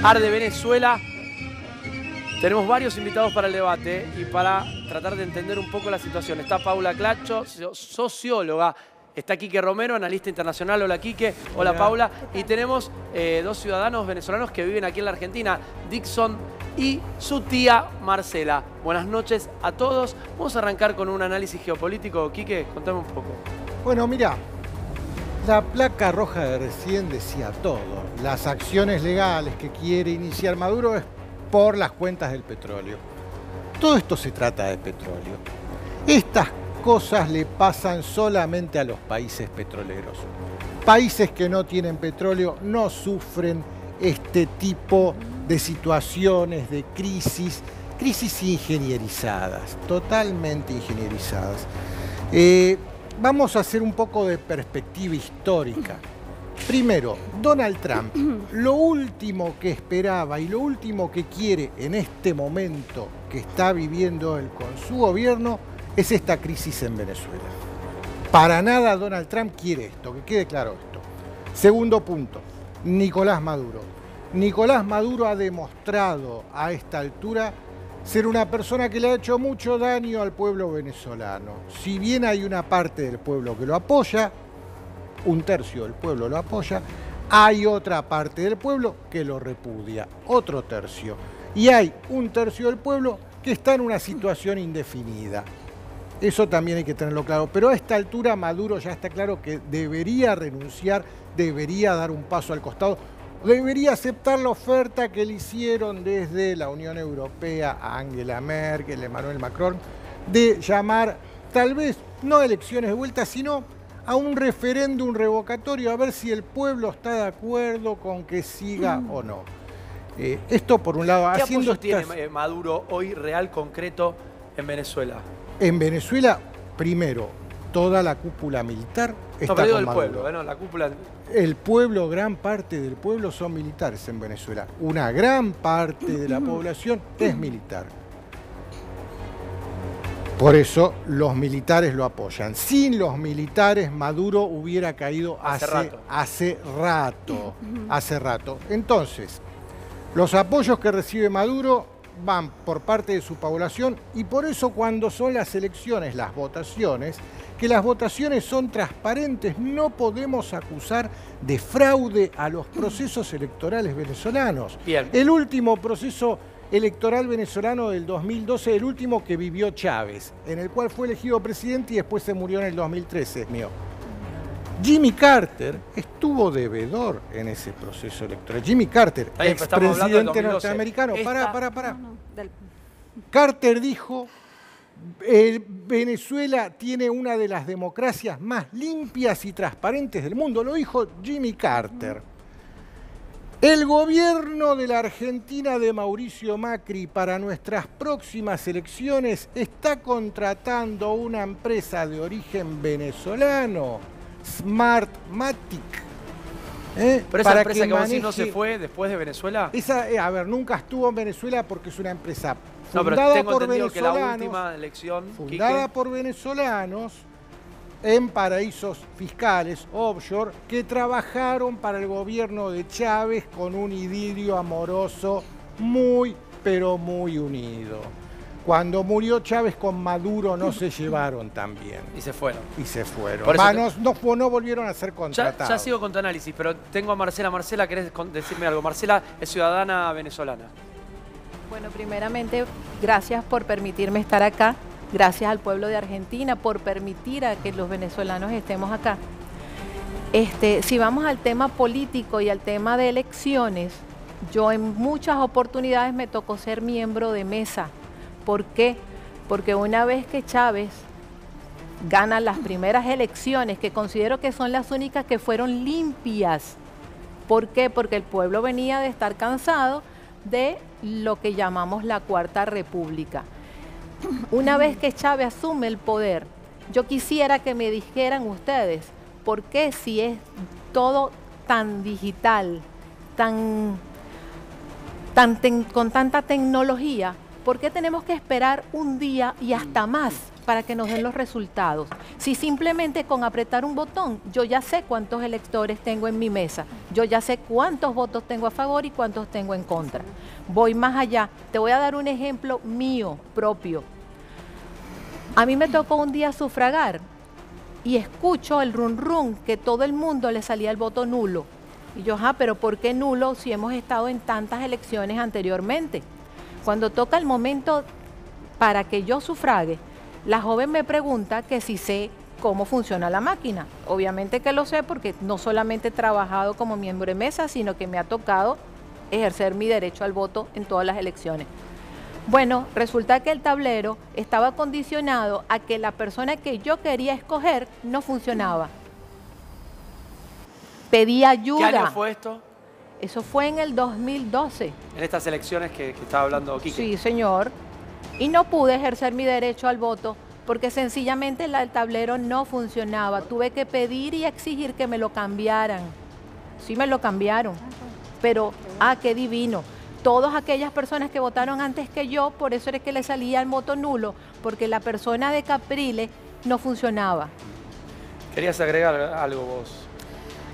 Arde Venezuela. Tenemos varios invitados para el debate y para tratar de entender un poco la situación. Está Paula Clacho, socióloga. Está Quique Romero, analista internacional. Hola, Quique. Hola, Paula. Y tenemos dos ciudadanos venezolanos que viven aquí en la Argentina, Dixon y su tía Marcela. Buenas noches a todos. Vamos a arrancar con un análisis geopolítico. Quique, contame un poco. Bueno, mira, la placa roja de recién decía todo. Las acciones legales que quiere iniciar Maduro es por las cuentas del petróleo. Todo esto se trata de petróleo. Estas cosas le pasan solamente a los países petroleros. Países que no tienen petróleo no sufren este tipo de situaciones, de crisis ingenierizadas, totalmente ingenierizadas. Vamos a hacer un poco de perspectiva histórica. Primero, Donald Trump, lo último que esperaba y lo último que quiere en este momento que está viviendo él con su gobierno es esta crisis en Venezuela. Para nada Donald Trump quiere esto, que quede claro esto. Segundo punto, Nicolás Maduro. Nicolás Maduro ha demostrado a esta altura ser una persona que le ha hecho mucho daño al pueblo venezolano. Si bien hay una parte del pueblo que lo apoya, un tercio del pueblo lo apoya, hay otra parte del pueblo que lo repudia, otro tercio. Y hay un tercio del pueblo que está en una situación indefinida. Eso también hay que tenerlo claro. Pero a esta altura Maduro ya está claro que debería renunciar, debería dar un paso al costado, debería aceptar la oferta que le hicieron desde la Unión Europea a Angela Merkel, Emmanuel Macron, de llamar, tal vez, no a elecciones de vuelta, sino a un referéndum revocatorio, a ver si el pueblo está de acuerdo con que siga o no. Esto por un lado... ¿Qué apoyo tiene Maduro hoy real, concreto, en Venezuela? En Venezuela, primero, toda la cúpula militar está con el Maduro. pueblo, ¿no? La cúpula... El pueblo, gran parte del pueblo son militares en Venezuela. Una gran parte de la población es militar. Por eso los militares lo apoyan. Sin los militares Maduro hubiera caído hace rato. Entonces, los apoyos que recibe Maduro van por parte de su población y por eso cuando son las elecciones, las votaciones, que las votaciones son transparentes, no podemos acusar de fraude a los procesos electorales venezolanos. Bien. El último proceso electoral venezolano del 2012, el último que vivió Chávez, en el cual fue elegido presidente y después se murió en el 2013, mío. Jimmy Carter estuvo devedor en ese proceso electoral. Jimmy Carter, expresidente norteamericano. Pará. Carter dijo, Venezuela tiene una de las democracias más limpias y transparentes del mundo. Lo dijo Jimmy Carter. El gobierno de la Argentina de Mauricio Macri para nuestras próximas elecciones está contratando una empresa de origen venezolano, Smartmatic. ¿Pero esa empresa que vos decís no se fue después de Venezuela? Esa, a ver, nunca estuvo en Venezuela porque es una empresa fundada por venezolanos, que la última elección, fundada por venezolanos en paraísos fiscales, offshore, que trabajaron para el gobierno de Chávez con un idilio amoroso muy, pero muy unido. Cuando murió Chávez con Maduro no se llevaron tan bien. Y se fueron. No volvieron a ser contratados. Ya sigo con tu análisis, pero tengo a Marcela. Marcela, ¿querés decirme algo? Marcela es ciudadana venezolana. Bueno, primeramente, gracias por permitirme estar acá. Gracias al pueblo de Argentina por permitir a que los venezolanos estemos acá. Si vamos al tema político y al tema de elecciones, yo en muchas oportunidades me tocó ser miembro de mesa. ¿Por qué? Porque una vez que Chávez gana las primeras elecciones, que considero que son las únicas que fueron limpias. ¿Por qué? Porque el pueblo venía de estar cansado de lo que llamamos la Cuarta República. Una vez que Chávez asume el poder, yo quisiera que me dijeran ustedes, ¿por qué si es todo tan digital, con tanta tecnología, por qué tenemos que esperar un día y hasta más para que nos den los resultados. Si simplemente con apretar un botón, yo ya sé cuántos electores tengo en mi mesa, yo ya sé cuántos votos tengo a favor y cuántos tengo en contra. Voy más allá. Te voy a dar un ejemplo mío, propio. A mí me tocó un día sufragar y escucho el run run que todo el mundo le salía el voto nulo. Y yo, pero ¿por qué nulo si hemos estado en tantas elecciones anteriormente? Cuando toca el momento para que yo sufrague, la joven me pregunta que si sé cómo funciona la máquina. Obviamente que lo sé porque no solamente he trabajado como miembro de mesa, sino que me ha tocado ejercer mi derecho al voto en todas las elecciones. Bueno, resulta que el tablero estaba condicionado a que la persona que yo quería escoger no funcionaba. Pedí ayuda. ¿Qué año fue esto? Eso fue en el 2012. En estas elecciones que estaba hablando Quique. Sí, señor. Y no pude ejercer mi derecho al voto porque sencillamente el tablero no funcionaba. Tuve que pedir y exigir que me lo cambiaran. Sí me lo cambiaron. Pero, qué divino. Todas aquellas personas que votaron antes que yo, por eso era que le salía el voto nulo, porque la persona de Capriles no funcionaba. ¿Querías agregar algo vos?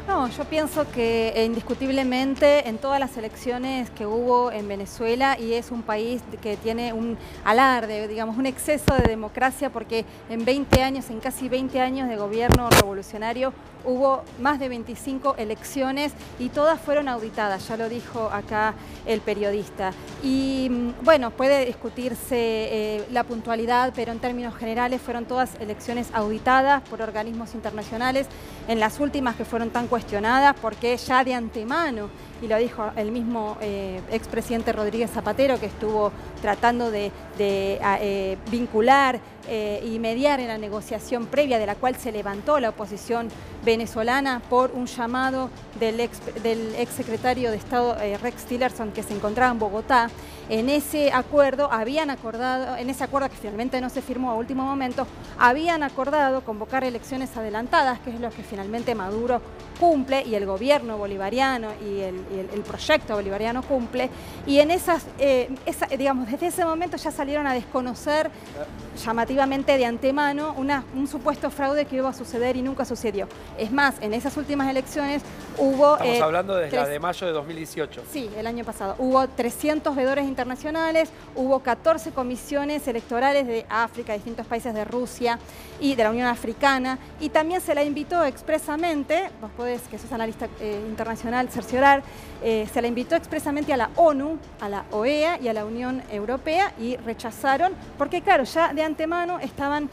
No, yo pienso que indiscutiblemente en todas las elecciones que hubo en Venezuela, y es un país que tiene un alarde, digamos, un exceso de democracia, porque en 20 años, en casi 20 años de gobierno revolucionario, hubo más de 25 elecciones y todas fueron auditadas, ya lo dijo acá el periodista. Y bueno, puede discutirse la puntualidad, pero en términos generales fueron todas elecciones auditadas por organismos internacionales, en las últimas que fueron tan cuestionadas, porque ya de antemano, y lo dijo el mismo expresidente Rodríguez Zapatero, que estuvo tratando de vincular y mediar en la negociación previa, de la cual se levantó la oposición venezolana por un llamado del ex secretario de Estado Rex Tillerson, que se encontraba en Bogotá. En ese acuerdo habían acordado, en ese acuerdo que finalmente no se firmó a último momento, habían acordado convocar elecciones adelantadas, que es lo que finalmente Maduro cumple y el gobierno bolivariano y el proyecto bolivariano cumple. Y en digamos, desde ese momento ya salieron a desconocer llamativamente de antemano un supuesto fraude que iba a suceder y nunca sucedió. Es más, en esas últimas elecciones hubo... Estamos hablando desde la de mayo de 2018. Sí, el año pasado. Hubo 300 veedores internacionales, hubo 14 comisiones electorales de África, de distintos países de Rusia y de la Unión Africana, y también se la invitó expresamente, vos podés, que sos analista internacional, cerciorar, se la invitó expresamente a la ONU, a la OEA y a la Unión Europea, y rechazaron, porque claro, ya de antemano estaban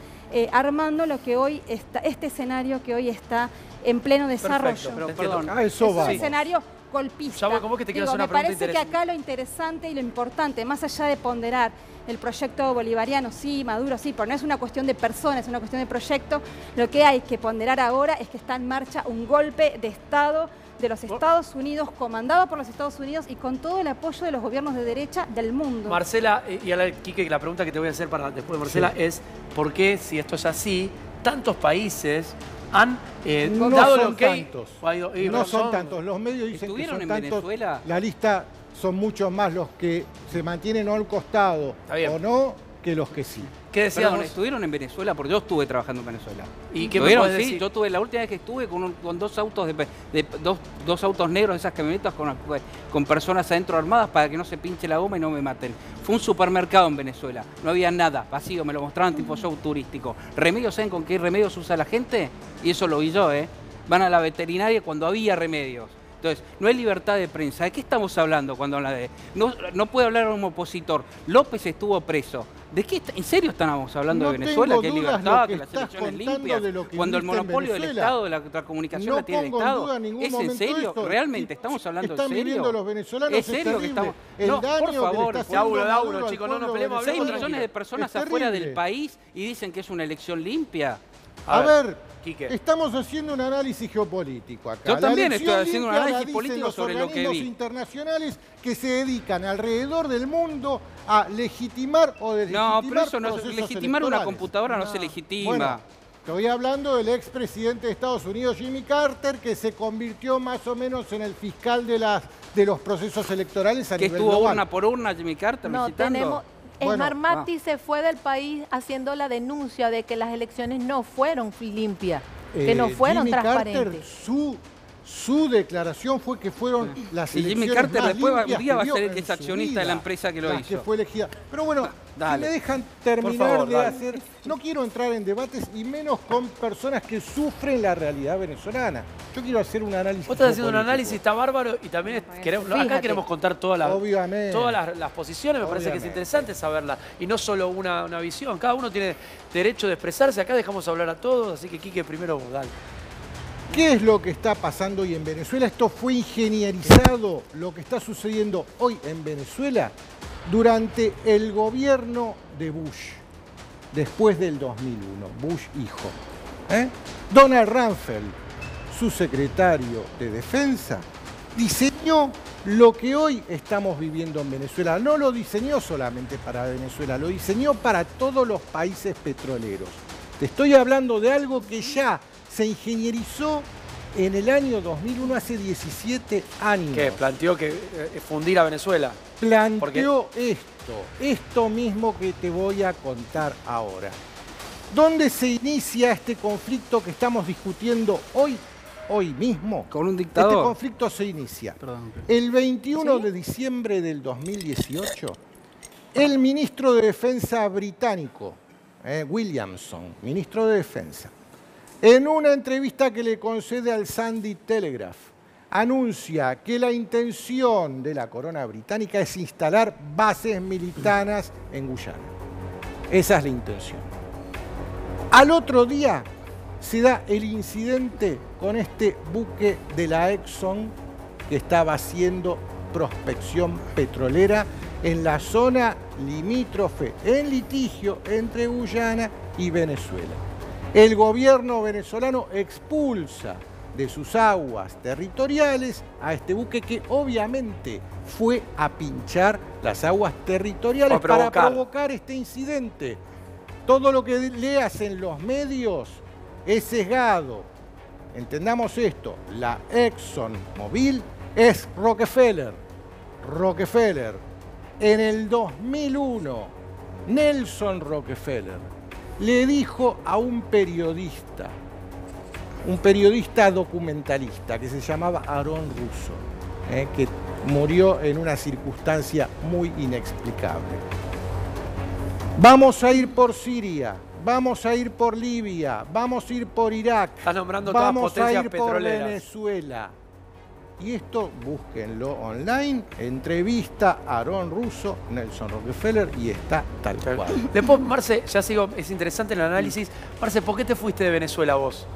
armando lo que hoy está, este escenario que hoy está en pleno desarrollo. Perfecto, pero perdón. Eso va. Es un escenario golpista. Ya voy con vos, que te quiero hacer una me pregunta parece que acá lo interesante y lo importante, más allá de ponderar el proyecto bolivariano, sí, Maduro, sí, pero no es una cuestión de personas, es una cuestión de proyecto, lo que hay que ponderar ahora es que está en marcha un golpe de Estado de los Estados Unidos, comandado por los Estados Unidos y con todo el apoyo de los gobiernos de derecha del mundo. Marcela, y a Quique, la pregunta que te voy a hacer para después de Marcela es, ¿por qué, si esto es así, tantos países han no dado son lo que tantos. No son tantos. Los medios dicen que son en tantos. Venezuela. La lista son muchos más los que se mantienen al costado o no que los que sí. ¿Qué decías? Perdón, ¿estuvieron en Venezuela? Porque yo estuve trabajando en Venezuela. ¿Y qué me podés decir? Sí, yo tuve, la última vez que estuve con dos autos dos autos negros, esas camionetas con personas adentro armadas para que no se pinche la goma y no me maten. Fue un supermercado en Venezuela, no había nada, vacío, me lo mostraban tipo show turístico. ¿Remedios? ¿Saben con qué remedios usa la gente? Y eso lo vi yo, Van a la veterinaria cuando había remedios. Entonces, no hay libertad de prensa. ¿De qué estamos hablando cuando habla de...? No puede hablar un opositor. López estuvo preso. ¿De qué? ¿En serio estamos hablando de Venezuela? ¿Que hay libertad? ¿Que las elecciones limpias? Cuando el monopolio del Estado, de la comunicación la tiene el Estado. ¿Es en serio? ¿Realmente estamos hablando en serio? Viviendo los venezolanos, ¿Es serio que estamos...? No, por favor, chicos, no nos peleemos. 6 millones de personas afuera del país y dicen que es una elección limpia. A ver, Quique, estamos haciendo un análisis geopolítico acá. Yo también estoy haciendo un análisis político sobre lo que vi. Los internacionales que se dedican alrededor del mundo a legitimar o deslegitimar. No, pero eso no es legitimar una computadora, no se legitima. Bueno, estoy hablando del expresidente de Estados Unidos, Jimmy Carter, que se convirtió más o menos en el fiscal de los procesos electorales a nivel global. ¿Que estuvo urna por urna Jimmy Carter No, visitando? Smartmati se fue del país haciendo la denuncia de que las elecciones no fueron limpias, que no fueron Jimmy transparentes. Carter, su declaración fue que fueron las Y elecciones Jimmy Carter más después limpias un día va a que ser vio el que es en su accionista de la vida, empresa que lo las hizo. que fue elegida. Pero bueno, Dale. si me dejan terminar Por favor, de dale. hacer... No quiero entrar en debates y menos con personas que sufren la realidad venezolana. Yo quiero hacer un análisis Vos estás haciendo un político. análisis, está bárbaro, y también queremos, acá Fíjate. queremos contar Obviamente. todas las posiciones, me parece que es Obviamente. interesante saberlas, y no solo una visión, cada uno tiene derecho de expresarse, acá dejamos hablar a todos, así que Quique, primero vos, dale. ¿Qué es lo que está pasando hoy en Venezuela? Esto fue ingenierizado, lo que está sucediendo hoy en Venezuela durante el gobierno de Bush, después del 2001, Bush hijo. Donald Rumsfeld, su secretario de Defensa, diseñó lo que hoy estamos viviendo en Venezuela. No lo diseñó solamente para Venezuela, lo diseñó para todos los países petroleros. Te estoy hablando de algo que ya se ingenierizó en el año 2001, hace 17 años. ¿Qué? Planteó que fundir a Venezuela. Planteó esto mismo que te voy a contar ahora. ¿Dónde se inicia este conflicto que estamos discutiendo hoy mismo? Con un dictador. Este conflicto se inicia Perdón. el 21 de diciembre del 2018. El ministro de Defensa británico, Williamson, ministro de Defensa, en una entrevista que le concede al Sunday Telegraph, anuncia que la intención de la corona británica es instalar bases militares en Guyana. Esa es la intención. Al otro día se da el incidente con este buque de la Exxon que estaba haciendo prospección petrolera en la zona limítrofe, en litigio entre Guyana y Venezuela. El gobierno venezolano expulsa de sus aguas territoriales a este buque que obviamente fue a pinchar las aguas territoriales para provocar este incidente. Todo lo que leas en los medios es sesgado. Entendamos esto, la ExxonMobil es Rockefeller. En el 2001, Nelson Rockefeller le dijo a un periodista documentalista que se llamaba Aaron Russo, que murió en una circunstancia muy inexplicable: vamos a ir por Siria, vamos a ir por Libia, vamos a ir por Irak, Estás nombrando todas vamos a potencias ir por petroleras. Venezuela. Y esto, búsquenlo online, entrevista a Aaron Russo, Nelson Rockefeller, y está tal cual. Después, Marce, ya sigo, es interesante el análisis. Marce, ¿por qué te fuiste de Venezuela vos?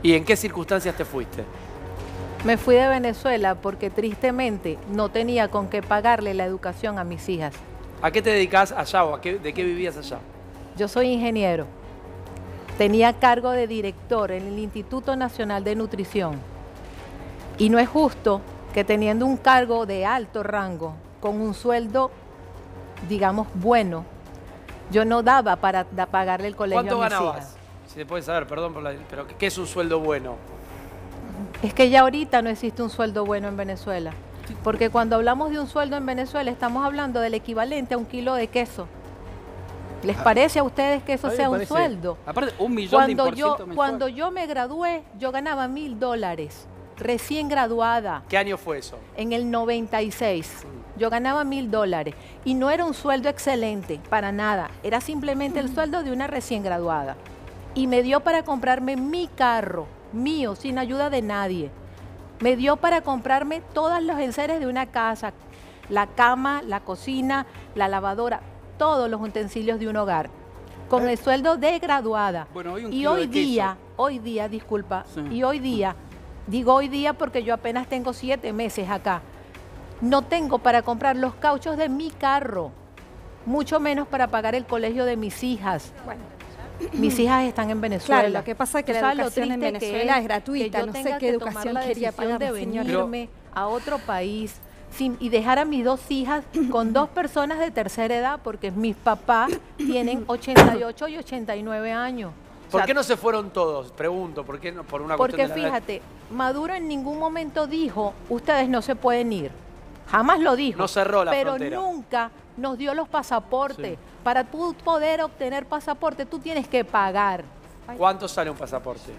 ¿Y en qué circunstancias te fuiste? Me fui de Venezuela porque tristemente no tenía con qué pagarle la educación a mis hijas. ¿A qué te dedicás allá o de qué vivías allá? Yo soy ingeniero. Tenía cargo de director en el Instituto Nacional de Nutrición. Y no es justo que teniendo un cargo de alto rango, con un sueldo, digamos, bueno, yo no daba para pagarle el colegio a mis hijas. ¿Cuánto ganabas? Si se puede saber, perdón, pero ¿qué es un sueldo bueno? Es que ya ahorita no existe un sueldo bueno en Venezuela. Porque cuando hablamos de un sueldo en Venezuela, estamos hablando del equivalente a 1 kilo de queso. ¿Les parece a ustedes que eso sea un sueldo? Aparte, 1 millón de impuestos mensual. Cuando yo me gradué, yo ganaba $1000, recién graduada. ¿Qué año fue eso? En el 96. Yo ganaba $1000 y no era un sueldo excelente, para nada. Era simplemente el sueldo de una recién graduada. Y me dio para comprarme mi carro, mío, sin ayuda de nadie. Me dio para comprarme todos los enseres de una casa, la cama, la cocina, la lavadora, todos los utensilios de un hogar, con el sueldo de graduada. Bueno, hoy un y kilo de queso. hoy día, disculpa, Sí. y hoy día, digo hoy día porque yo apenas tengo 7 meses acá, no tengo para comprar los cauchos de mi carro, mucho menos para pagar el colegio de mis hijas. Bueno, Mis hijas están en Venezuela. claro, lo que pasa es que ¿Tú la sabes lo educación en triste que Venezuela es es gratuita, que yo no sé tenga qué que educación tomar la quería decisión pagar de la señora. venirme a otro país y dejar a mis 2 hijas con 2 personas de tercera edad, porque mis papás tienen 88 y 89 años. ¿Por O sea, qué no se fueron todos? Pregunto, ¿por qué no? Por una porque cuestión de la- fíjate, Maduro en ningún momento dijo, ustedes no se pueden ir. Jamás lo dijo. No cerró la pero frontera. nunca nos dio los pasaportes. Sí. Para tú poder obtener pasaporte, tú tienes que pagar. ¿Cuánto sale un pasaporte?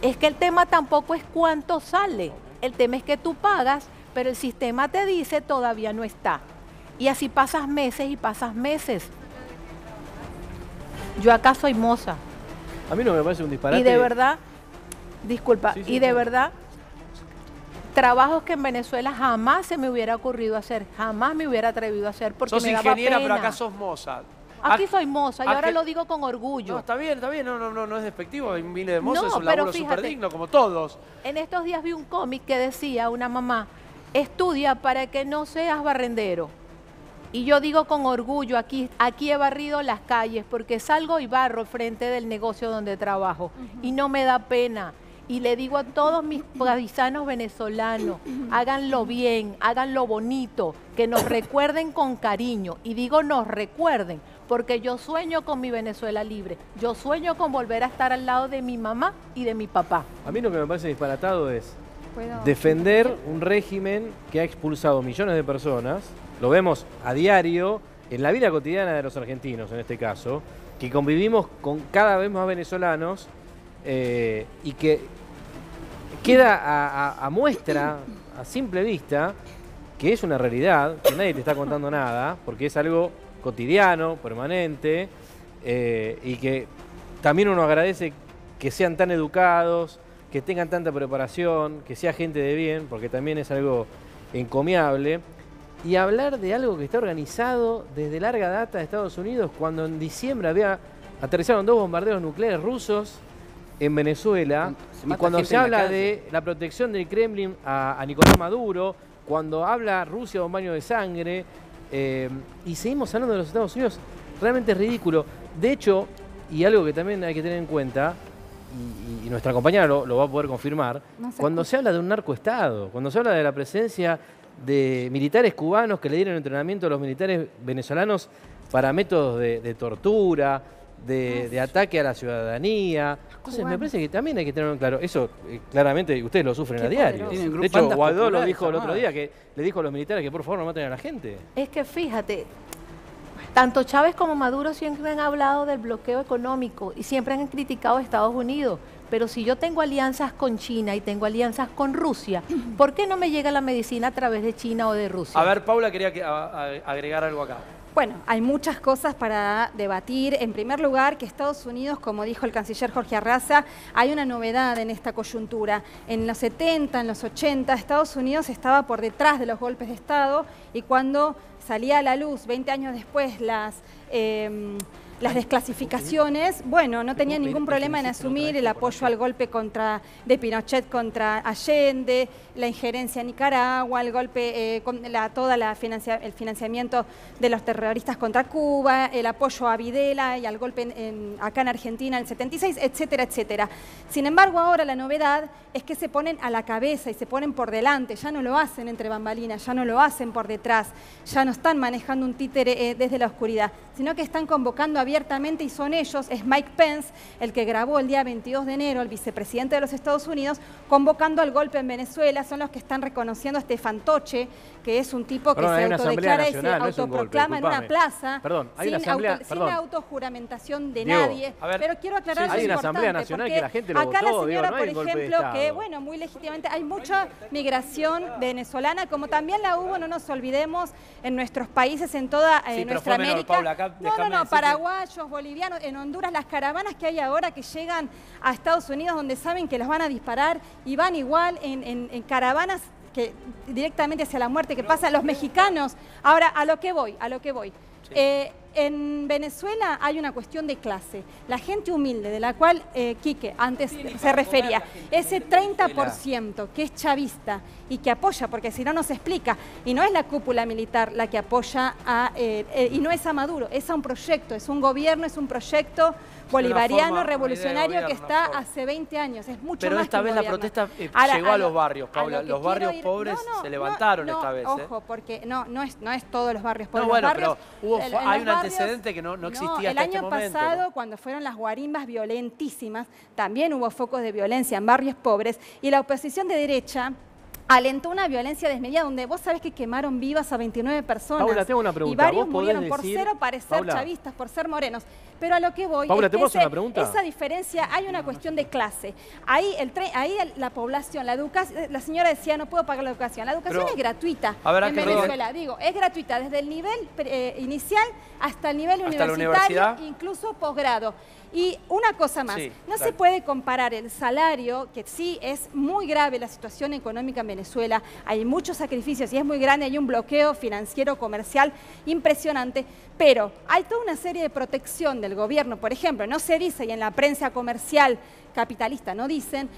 Es que el tema tampoco es cuánto sale. El tema es que tú pagas, pero el sistema te dice todavía no está. Y así pasas meses y pasas meses. Yo acá soy moza. A mí no me parece un disparate. Y de verdad, disculpa, Sí, sí, y de no. verdad, trabajos que en Venezuela jamás se me hubiera ocurrido hacer, jamás me hubiera atrevido a hacer porque Sos me daba ingeniera, pena. pero acá sos moza. Aquí soy moza y ¿A ahora qué? lo digo con orgullo. No, está bien, no es despectivo. Hay miles de mozos, No, es un pero laburo fíjate. súper digno, como todos. En estos días vi un cómic que decía una mamá, estudia para que no seas barrendero. Y yo digo con orgullo, aquí he barrido las calles porque salgo y barro frente del negocio donde trabajo y no me da pena. Y le digo a todos mis paisanos venezolanos, háganlo bien, háganlo bonito, que nos recuerden con cariño. Y digo nos recuerden, porque yo sueño con mi Venezuela libre. Yo sueño con volver a estar al lado de mi mamá y de mi papá. A mí lo que me parece disparatado es ¿Puedo? defender un régimen que ha expulsado millones de personas. Lo vemos a diario en la vida cotidiana de los argentinos, en este caso, que convivimos con cada vez más venezolanos y que queda a muestra, a simple vista, que es una realidad, que nadie te está contando nada, porque es algo cotidiano, permanente, y que también uno agradece que sean tan educados, que tengan tanta preparación, que sea gente de bien, porque también es algo encomiable. Y hablar de algo que está organizado desde larga data de Estados Unidos, cuando en diciembre aterrizaron 2 bombardeos nucleares rusos en Venezuela, Se y mata cuando gente se en la habla calle. de la protección del Kremlin a Nicolás Maduro, cuando habla Rusia de un baño de sangre, y seguimos hablando de los Estados Unidos, realmente es ridículo. De hecho, y algo que también hay que tener en cuenta, y nuestra compañera lo va a poder confirmar, No se cuando se habla de un narcoestado, cuando se habla de la presencia de militares cubanos que le dieron entrenamiento a los militares venezolanos para métodos de tortura, de ataque a la ciudadanía. Entonces me parece que también hay que tenerlo en claro. Eso claramente ustedes lo sufren Qué a diario. poderoso. Tienen De hecho, bandas Guaidó lo populares dijo el otro armadas. día, que le dijo a los militares que por favor no maten a la gente. Es que fíjate, tanto Chávez como Maduro siempre han hablado del bloqueo económico y siempre han criticado a Estados Unidos. Pero si yo tengo alianzas con China y tengo alianzas con Rusia, ¿por qué no me llega la medicina a través de China o de Rusia? A ver, Paula quería agregar algo acá. Bueno, hay muchas cosas para debatir. En primer lugar, que Estados Unidos, como dijo el canciller Jorge Arraza, hay una novedad en esta coyuntura. En los 70, en los 80, Estados Unidos estaba por detrás de los golpes de Estado y cuando salía a la luz, 20 años después, las desclasificaciones, bueno, no tenían ningún problema en asumir el apoyo al golpe de Pinochet contra Allende, la injerencia en Nicaragua, el golpe, el financiamiento de los terroristas contra Cuba, el apoyo a Videla y al golpe acá en Argentina en el 76, etcétera, etcétera. Sin embargo, ahora la novedad es que se ponen a la cabeza y se ponen por delante, ya no lo hacen entre bambalinas, ya no lo hacen por detrás, ya no están manejando un títere desde la oscuridad, sino que están convocando abiertamente y son ellos, es Mike Pence, el que grabó el día 22 de enero, el vicepresidente de los Estados Unidos, convocando al golpe en Venezuela, son los que están reconociendo a este fantoche, que es un tipo que Perdón, hay se una asamblea autodeclara y se nacional, no es un golpe, autoproclama en una disculpame. plaza, Perdón, hay sin, una asamblea, sin perdón. autojuramentación de Diego, nadie. a ver, Pero quiero aclarar sí, algo hay una importante, asamblea nacional porque que la gente lo acá votó, la Diego, señora, no hay por golpe de ejemplo, que Estado. bueno, muy legítimamente, hay mucha migración venezolana, como también la hubo, no nos olvidemos, en nuestros países, en toda Sí, pero nuestra fue menor, América. Paula, acá déjame decirte- Paraguayos, bolivianos, en Honduras, las caravanas que hay ahora que llegan a Estados Unidos donde saben que los van a disparar y van igual en caravanas que directamente hacia la muerte que pasa los mexicanos. Ahora, a lo que voy. En Venezuela hay una cuestión de clase. La gente humilde, de la cual Quique antes se refería, ese 30% que es chavista y que apoya, porque si no, no se explica, y no es la cúpula militar la que apoya y no es a Maduro, es a un proyecto, es un gobierno, es un proyecto bolivariano, forma, revolucionario una idea de que gobierno, está una forma. hace 20 años, es mucho Pero más esta que un vez la gobierno. protesta Ahora, llegó a los barrios, Paula. lo que Los barrios quiero ir- pobres se levantaron esta vez. Ojo, porque no es todos los barrios pobres. No, bueno, Los barrios- pero en los hay un barrios- antecedente que no existía el hasta este año momento, pasado, ¿no? cuando fueron las guarimbas violentísimas, también hubo focos de violencia en barrios pobres y la oposición de derecha alentó una violencia desmedida donde vos sabés que quemaron vivas a 29 personas. Paula, tengo una pregunta. Y varios ¿Vos podés murieron por decir, cero parecer Paula, chavistas, por ser morenos. Pero a lo que voy Paula, es ¿te que puedo hacer una pregunta? esa diferencia, hay una cuestión de clase. Ahí la población, la educación, la señora decía, no puedo pagar la educación. La educación Pero, es gratuita a ver, en Ángel, Venezuela. Digo, es gratuita desde el nivel inicial hasta el nivel ¿Hasta la universitario, universidad? incluso posgrado. Y una cosa más, Sí, no dale. se puede comparar el salario, que sí es muy grave la situación económica en Venezuela, hay muchos sacrificios y es muy grande, hay un bloqueo financiero, comercial impresionante, pero hay toda una serie de protección del gobierno. Por ejemplo, no se dice, y en la prensa comercial capitalista no dicen,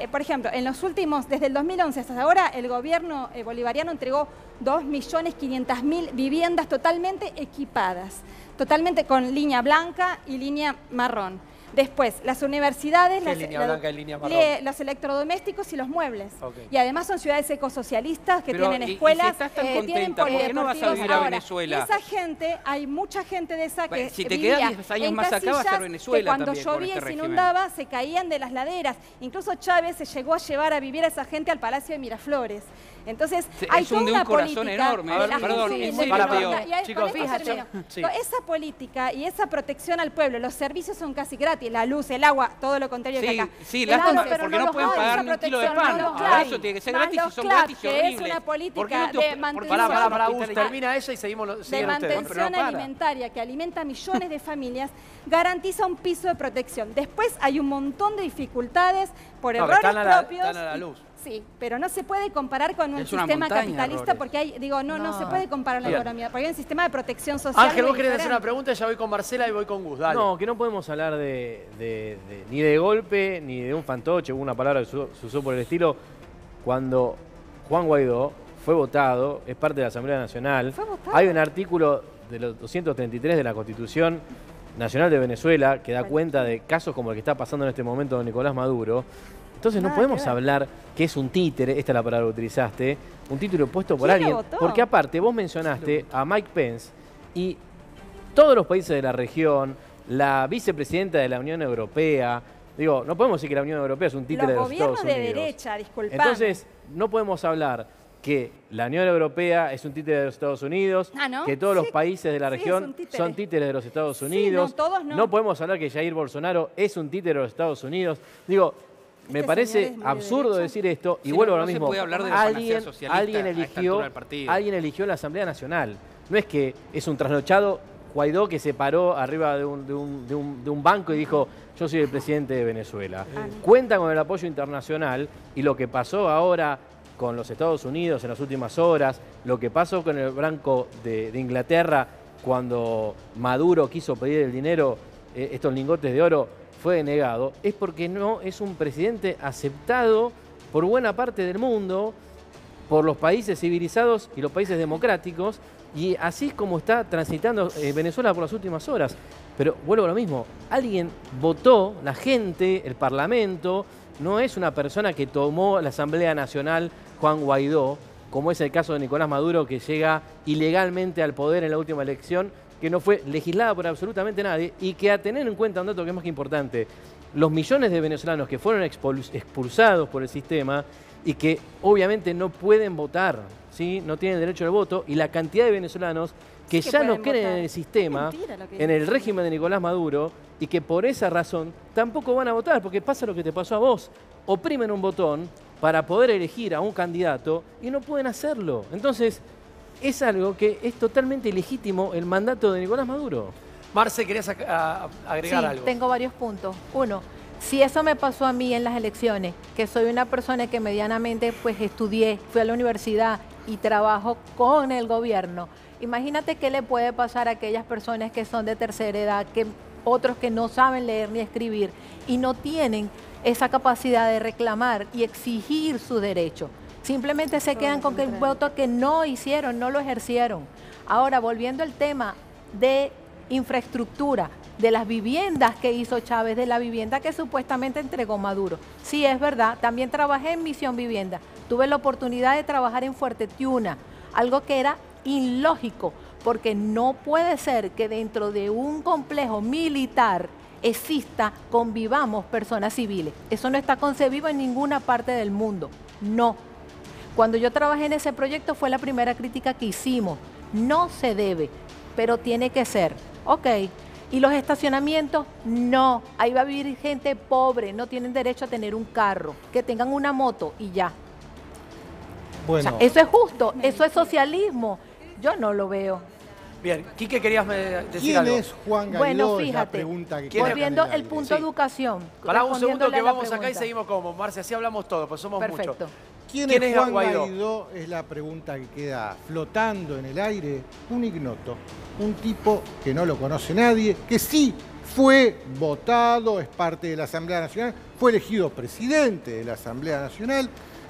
por ejemplo, en los últimos, desde el 2011 hasta ahora, el gobierno bolivariano entregó 2.500.000 viviendas totalmente equipadas, totalmente con línea blanca y línea marrón. Después, las universidades, ¿Qué es línea blanca y línea marrón? los electrodomésticos y los muebles. Ok. Y además son ciudades ecosocialistas que Pero, tienen y escuelas, si estás tan tienen contenta, ¿por qué no vas a polideportivos vivir a ahora. Venezuela? Y esa gente, hay mucha gente de esa que Bueno, si te vivía quedas 10 años en más acá, vas a ser casillas Venezuela que cuando también con llovía este y se régimen. inundaba, se caían de las laderas. Incluso Chávez se llegó a llevar a vivir a esa gente al Palacio de Miraflores. Entonces, Sí, hay es toda de un una corazón política enorme. de la Perdón, gente en de serio, Venezuela. Teo. Y ahí, Chicos, con esto fíjate. termino. Sí. Esa política y esa protección al pueblo, los servicios son casi gratis, la luz, el agua, todo lo contrario que Sí, acá. sí, Claro, lástima, pero porque no los pueden hay, pagar esa ni un kilo de protección, pan. no los Ahora hay. eso tiene que ser Más gratis y los son CLAP, gratis y que es horribles. una ¿Por qué política no te- de por qué no mantención- te vas a Para, Gus, hospitalizar? termina ella y seguimos de siguen ustedes. mantención para. alimentaria que alimenta a millones de familias, garantiza un piso de protección. Después hay un montón de dificultades por No, que errores están a la- propios. están a la luz. Sí, pero no se puede comparar con un Es una sistema montaña de capitalista errores. porque hay, digo, no se puede comparar la Bien. economía, porque hay un sistema de protección social. Ángel, muy vos querés hacer diferente. una pregunta, ya voy con Marcela y voy con Gus. Dale. No, que no podemos hablar ni de golpe, ni de un fantoche, hubo una palabra que se usó por el estilo, cuando Juan Guaidó fue votado, es parte de la Asamblea Nacional. ¿Fue votado? Hay un artículo de los 233 de la Constitución Nacional de Venezuela que da cuenta de casos como el que está pasando en este momento con Nicolás Maduro. Entonces no Nada podemos que ver. hablar que es un títere, esta es la palabra que utilizaste, un títere puesto por ¿Quién lo alguien. votó? Porque aparte vos mencionaste a Mike Pence y todos los países de la región, la vicepresidenta de la Unión Europea, digo, no podemos decir que la Unión Europea es un títere de Los los Estados gobiernos Unidos. de derecha, disculpame. Entonces, no podemos hablar que la Unión Europea es un títere de los Estados Unidos, Ah, ¿no? que todos Sí, los países de la sí, es región un títere. son títeres de los Estados Sí, Unidos. no, todos no. podemos hablar que Jair Bolsonaro es un títere de los Estados Unidos. Digo, me Este parece señor es muy de absurdo derecha. decir esto y Sí, vuelvo a no lo se mismo. puede hablar de la panacea alguien, socialista alguien a esta eligió, altura del partido. alguien eligió la Asamblea Nacional. No es que es un trasnochado Guaidó que se paró arriba de un banco y dijo, yo soy el presidente de Venezuela. Cuenta con el apoyo internacional y lo que pasó ahora con los Estados Unidos en las últimas horas, lo que pasó con el Banco de Inglaterra cuando Maduro quiso pedir el dinero, estos lingotes de oro, fue denegado, es porque no es un presidente aceptado por buena parte del mundo, por los países civilizados y los países democráticos, y así es como está transitando Venezuela por las últimas horas. Pero vuelvo a lo mismo, alguien votó, la gente, el Parlamento, no es una persona que tomó la Asamblea Nacional Juan Guaidó, como es el caso de Nicolás Maduro, que llega ilegalmente al poder en la última elección, que no fue legislada por absolutamente nadie, y que a tener en cuenta un dato que es más que importante, los millones de venezolanos que fueron expulsados por el sistema y que obviamente no pueden votar, ¿sí? No tienen derecho al voto, y la cantidad de venezolanos que Sí que ya no pueden creen votar. en el sistema, Es mentira lo que en el dicen. régimen de Nicolás Maduro, y que por esa razón tampoco van a votar, porque pasa lo que te pasó a vos. Oprimen un botón para poder elegir a un candidato y no pueden hacerlo. Entonces, es algo que es totalmente ilegítimo el mandato de Nicolás Maduro. Marce, ¿querías agregar Sí, algo? tengo varios puntos. Uno, si eso me pasó a mí en las elecciones, que soy una persona que medianamente pues estudié, fui a la universidad y trabajo con el gobierno, imagínate qué le puede pasar a aquellas personas que son de tercera edad, que otros que no saben leer ni escribir y no tienen esa capacidad de reclamar y exigir su derecho. Simplemente se quedan con que el voto que no hicieron, no lo ejercieron. Ahora, volviendo al tema de infraestructura, de las viviendas que hizo Chávez, de la vivienda que supuestamente entregó Maduro. Sí, es verdad, también trabajé en Misión Vivienda. Tuve la oportunidad de trabajar en Fuerte Tiuna, algo que era ilógico, porque no puede ser que dentro de un complejo militar convivamos personas civiles. Eso no está concebido en ninguna parte del mundo, no. Cuando yo trabajé en ese proyecto fue la primera crítica que hicimos. No se debe, pero tiene que ser. Ok. ¿Y los estacionamientos? No. Ahí va a vivir gente pobre, no tienen derecho a tener un carro, que tengan una moto y ya. Bueno, O sea, eso es justo, eso es socialismo. Yo no lo veo. Bien, Quique, querías decir ¿quién algo. es Juan Guaidó? Bueno, Es la fíjate, pregunta que ¿Quién es? queda en volviendo el aire. punto Sí. educación. Pará un segundo respondiéndole que a la vamos acá y pregunta. seguimos como Marcia, así hablamos todos, pues somos Perfecto. muchos. ¿Quién ¿Quién es es Juan Guaidó? Guaidó? Es la pregunta que queda flotando en el aire. Un ignoto, un tipo que no lo conoce nadie, que sí fue votado, es parte de la Asamblea Nacional, fue elegido presidente de la Asamblea Nacional,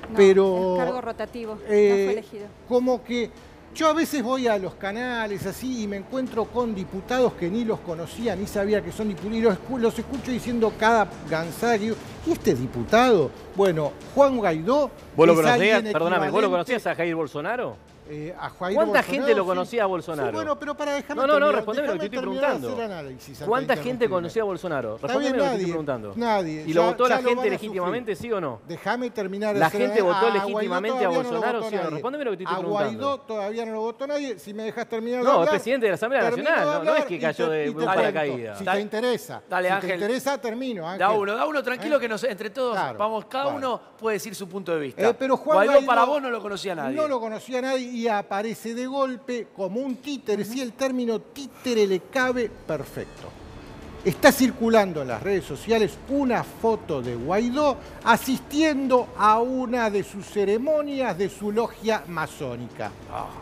No, pero... es cargo rotativo, no eh, fue elegido. Como que yo a veces voy a los canales así y me encuentro con diputados que ni los conocía, ni sabía que son diputados, y los escucho diciendo cada gansada que digo, ¿y este diputado? Bueno, Juan Guaidó ¿Vos lo es conocías? alguien Perdóname, ¿vos lo equivalente, conocías a Jair Bolsonaro? a Jair ¿Cuánta Bolsonaro? gente lo Sí. conocía a Bolsonaro? Sí, bueno, pero para dejarme No, terminar, respondeme lo que te déjame estoy terminar de preguntando. hacer análisis antes de ¿Cuánta gente interrumpirme. conocía a Bolsonaro? Está Respondeme bien, lo que te estoy nadie, preguntando. nadie. ¿Y lo Ya- votó la ya lo gente van a legítimamente, sí o no? Déjame terminar de ¿La hacer gente análisis. votó Guaidó legítimamente a todavía no lo Bolsonaro, votó sí o no? nadie. Respondeme lo que te estoy A preguntando. Guaidó todavía no lo votó nadie. Si me dejas terminar de No, es hablar, presidente de la Asamblea termino Nacional, de no hablar es que y cayó de te un cuento. paracaídas. Si Dale, te interesa, dale, si Ángel. te interesa, termino, Ángel. Da uno, tranquilo, que entre todos Claro, vamos, cada claro. uno puede decir su punto de vista. Pero Juan Guaidó Guaidó para vos no lo conocía nadie. No lo conocía nadie y aparece de golpe como un títere. Si el término títere le cabe, perfecto. Está circulando en las redes sociales una foto de Guaidó asistiendo a una de sus ceremonias de su logia masónica.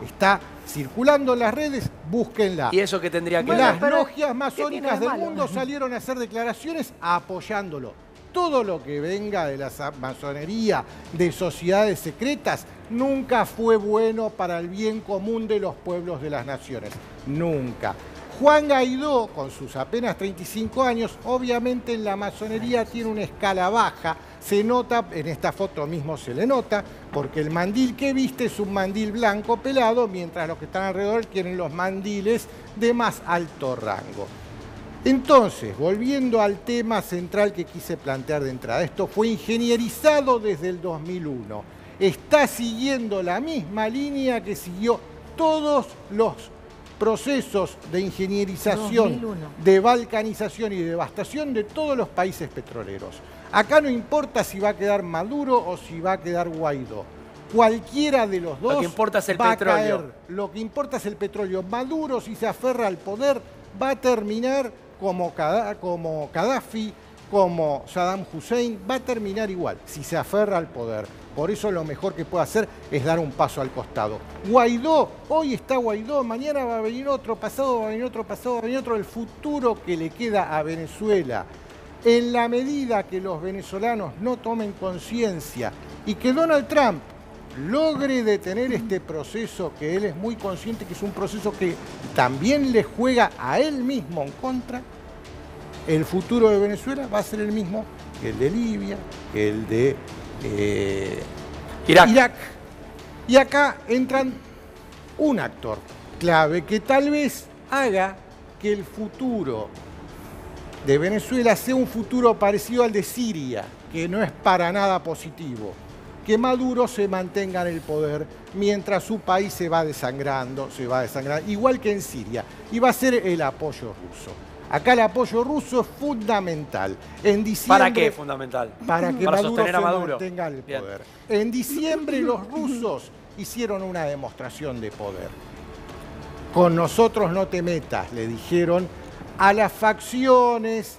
Está circulando en las redes, búsquenla. ¿Y eso qué tendría que Bueno, ver? Las pero, logias ¿qué tiene masónicas de del malo? mundo salieron a hacer declaraciones apoyándolo. Todo lo que venga de la masonería, de sociedades secretas, nunca fue bueno para el bien común de los pueblos de las naciones. Nunca. Juan Guaidó, con sus apenas 35 años, obviamente en la masonería tiene una escala baja. Se nota, en esta foto mismo se le nota, porque el mandil que viste es un mandil blanco pelado, mientras los que están alrededor tienen los mandiles de más alto rango. Entonces, volviendo al tema central que quise plantear de entrada, esto fue ingenierizado desde el 2001. Está siguiendo la misma línea que siguió todos los procesos de ingenierización, 2001. de balcanización y de devastación de todos los países petroleros. Acá no importa si va a quedar Maduro o si va a quedar Guaidó. Cualquiera de los dos Lo que importa es el va a petróleo. caer. Lo que importa es el petróleo. Maduro, si se aferra al poder, va a terminar como Gaddafi, como Saddam Hussein, va a terminar igual, si se aferra al poder. Por eso lo mejor que puede hacer es dar un paso al costado. Guaidó, hoy está Guaidó, mañana va a venir otro, pasado va a venir otro, pasado va a venir otro. El futuro que le queda a Venezuela, en la medida que los venezolanos no tomen conciencia y que Donald Trump logre detener este proceso, que él es muy consciente que es un proceso que también le juega a él mismo en contra, el futuro de Venezuela va a ser el mismo que el de Libia, que el de Irak. Y acá entran un actor clave que tal vez haga que el futuro de Venezuela sea un futuro parecido al de Siria, que no es para nada positivo. Que Maduro se mantenga en el poder mientras su país se va desangrando, igual que en Siria. Y va a ser el apoyo ruso. Acá el apoyo ruso es fundamental. En diciembre, ¿Para qué es fundamental? para que Para Maduro sostener a se Maduro. mantenga en el Bien. poder. En diciembre los rusos hicieron una demostración de poder. Con nosotros no te metas, le dijeron a las facciones